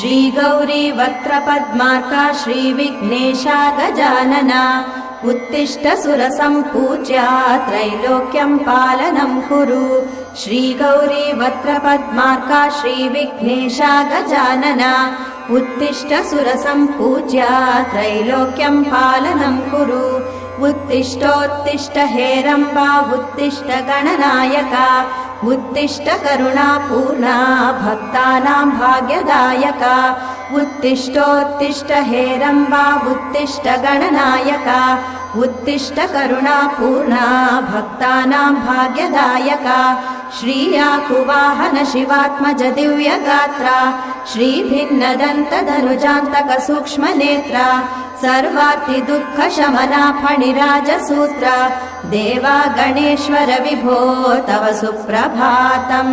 श्री गौरी वक्त्रपद्मार्का श्रीविघ्नेशा गजानना उत्तिष्ठ सुरसम्पूज्या त्रैलोक्यं पालनं कुरु। श्री गौरी वक्त्रपद्मार्का श्रीविघ्नेशा गजानना उत्तिष्ठ सुरसम्पूज्या त्रैलोक्यं पालनं कुरु। उत्तिष्ठोत्तिष्ठ हेरम्बा उत्तिष्ठ गणनायका उत्तिष्ठ करुणापूर्णा भक्तानां भाग्यदायका। उत्तिष्ठोत्तिष्ठ हेरम्बा उत्तिष्ठ गणनायका उत्तिष्ठ करुणापूर्णा भक्तानां भाग्यदायका। श्रीयाकुवाहन शिवात्मज दिव्यगात्रा श्रीभिन्नदन्तधनुजान्तक सूक्ष्मनेत्रा सर्वार्ति दुःख शमना फणिराजसूत्रा देवा गणेश्वर विभो तव सुप्रभातम्।